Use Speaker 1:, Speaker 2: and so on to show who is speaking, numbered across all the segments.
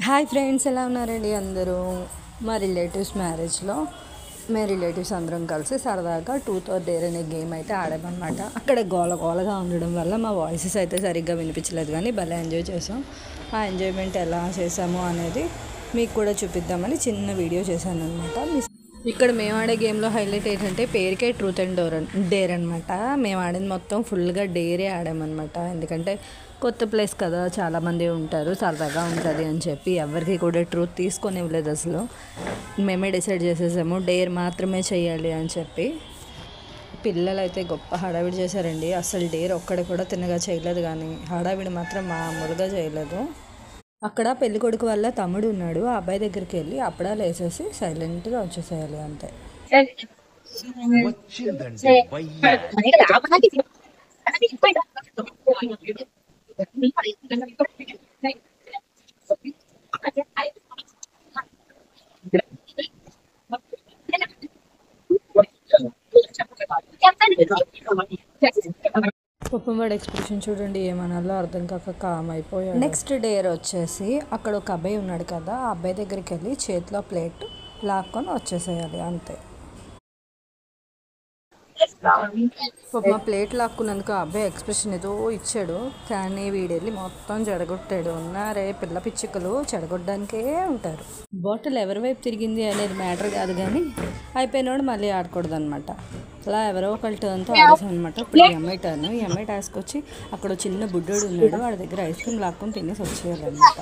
Speaker 1: Hi friends, ఎలా ఉన్నారండి అందరూ? మా రిలేటివ్స్ మ్యారేజ్లో మేము రిలేటివ్స్ అందరం కలిసి సరదాగా ట్రూత్ ఆర్ డేర్ అనే గేమ్ అయితే ఆడామన్నమాట. అక్కడ గోల గోలగా ఉండడం వల్ల మా వాయిసెస్ అయితే సరిగ్గా వినిపించలేదు, కానీ భలే ఎంజాయ్ చేసాం. ఆ ఎంజాయ్మెంట్ ఎలా చేసాము అనేది మీకు కూడా చూపిద్దామని చిన్న వీడియో చేశాను అనమాట. ఇక్కడ మేము ఆడే గేమ్లో హైలైట్ ఏంటంటే పేరుకే ట్రూత్ అండ్ డేర్ అనమాట. మేము ఆడింది మొత్తం ఫుల్గా డేరే ఆడామన్నమాట. ఎందుకంటే కొత్త ప్లేస్ కదా, చాలామంది ఉంటారు, సరదాగా ఉంటుంది అని చెప్పి ఎవరికి కూడా ట్రూత్ తీసుకొని ఇవ్వలేదు. అసలు మేమే డిసైడ్ చేసేసాము డేర్ మాత్రమే చేయాలి అని చెప్పి. పిల్లలు అయితే గొప్ప హడావిడి చేశారండి. అసలు డేర్ ఒక్కడి కూడా తిన్నగా చేయలేదు, కానీ హడావిడి మాత్రం మామూలుగా చేయలేదు. అక్కడ పెళ్లి కొడుకు వల్ల తమ్ముడు ఉన్నాడు. ఆ అబ్బాయి దగ్గరికి వెళ్ళి అప్పుడాలు వేసేసి సైలెంట్గా వచ్చేసేయాలి, అంతే. పాపం ఎక్స్ప్రెషన్ చూడండి, ఏమనాలో అర్థం కాక కామ్ అయిపోయాడు. నెక్స్ట్ డేర్ వచ్చేసి అక్కడ ఒక అబ్బాయి ఉన్నాడు కదా, ఆ అబ్బాయి దగ్గరికి వెళ్ళి చేతిలో ప్లేట్ లాక్కొని వచ్చేసేయాలి, అంతే. మా ప్లేట్ లాక్కున్నందుకు ఆ అబ్బాయి ఎక్స్ప్రెషన్ ఏదో ఇచ్చాడు, కానీ వీడెళ్ళి మొత్తం చెడగొట్టాడు. ఉన్నారే పిల్ల పిచ్చుకలు చెడగొట్టడానికే ఉంటారు. బాటిల్ ఎవరి వైపు తిరిగింది అనేది మ్యాటర్ కాదు, కానీ అయిపోయినోడు మళ్ళీ ఆడకూడదు అనమాట. అలా ఎవరో ఒకళ్ళ టర్న్తో ఆడేసాం అనమాట. ఇప్పుడు ఈ అమ్మాయి టర్న్. ఈ అమ్మాయి టాస్క్ వచ్చి అక్కడ చిన్న బుడ్డోడు ఉన్నాడు, వాడి దగ్గర ఐస్ క్రీమ్ లాక్కొని తినేసి వచ్చేయాలన్నమాట.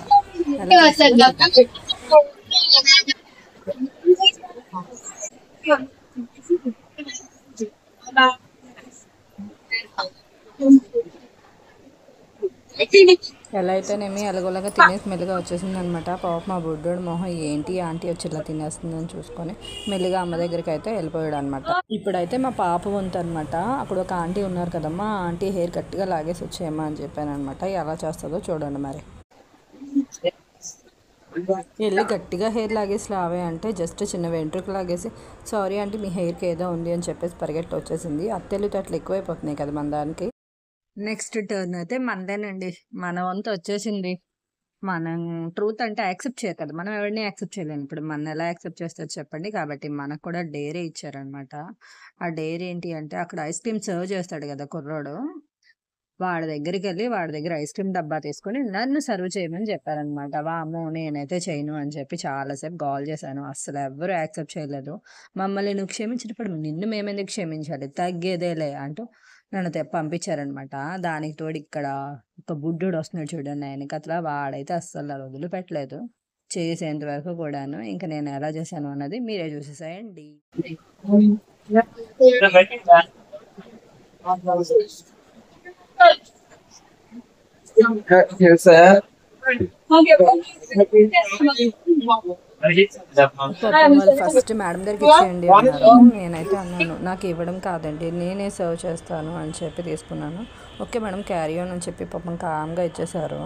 Speaker 1: ఎలా అయితేనేమి ఎలాగోలాగా తినేసి మెల్లిగా వచ్చేసింది అనమాట. పాప మా బుడ్డోడు మొహం ఏంటి ఆంటీ వచ్చి ఇలా తినేస్తుందని చూసుకొని మెల్లిగా అమ్మ దగ్గరికి అయితే వెళ్ళిపోయాడు అనమాట. ఇప్పుడైతే మా పాప వంతు అనమాట. అక్కడ ఒక ఆంటీ ఉన్నారు కదమ్మా, ఆంటీ హెయిర్ గట్టిగా లాగేసి వచ్చేయమ్మా అని చెప్పాను అనమాట. ఎలా చేస్తుందో చూడండి మరి. వెళ్ళి గట్టిగా హెయిర్ లాగేసి లావే అంటే జస్ట్ చిన్న వెంట్రుకు లాగేసి సారీ ఆంటీ మీ హెయిర్కి ఏదో ఉంది అని చెప్పేసి పరిగెట్టి వచ్చేసింది. అత్తెలుతో అట్లా ఎక్కువైపోతున్నాయి కదా మన దానికి. నెక్స్ట్ టర్న్ అయితే మనదేనండి. మన వంతు వచ్చేసింది. మనం ట్రూత్ అంటే యాక్సెప్ట్ చేయాలి కదా, మనం ఎవరిని యాక్సెప్ట్ చేయలేము. ఇప్పుడు మన ఎలా యాక్సెప్ట్ చేస్తారు చెప్పండి. కాబట్టి మనకు కూడా డేరే ఇచ్చారనమాట. ఆ డేర్ ఏంటి అంటే అక్కడ ఐస్ క్రీమ్ సర్వ్ చేస్తాడు కదా కుర్రోడు, వాడి దగ్గరికి వెళ్ళి వాడి దగ్గర ఐస్ క్రీమ్ డబ్బా తీసుకొని నన్ను సర్వ్ చేయమని చెప్పారనమాట. వామ్మో నేనైతే చేయను అని చెప్పి చాలాసేపు కాల్ చేశాను. అస్సలు ఎవరు యాక్సెప్ట్ చేయలేదు. మమ్మల్ని నువ్వు క్షమించినప్పుడు నిన్ను మేమెందుకు క్షమించాలి, తగ్గేదేలే అంటూ నన్ను పంపించారనమాట. దానికి తోడు ఇక్కడ ఒక బుడ్డుడు వస్తున్నాడు చూడండి వెనకట్లా, వాడైతే అస్సలు వదిలిపెట్టలేదు చేసేంత వరకు కూడాను. ఇంకా నేను ఎలా చేశాను అన్నది మీరే చూసేసాయండి. ఫస్ట్ మేడం దగ్గరికి ఇచ్చేయండి అన్నారు. నేనైతే అన్నాను నాకు ఇవ్వడం కాదండి, నేనే సర్వ్ చేస్తాను అని చెప్పి తీసుకున్నాను. ఓకే మేడం క్యారీ ఆన్ అని చెప్పి పాపం కామ్గా ఇచ్చేసారు.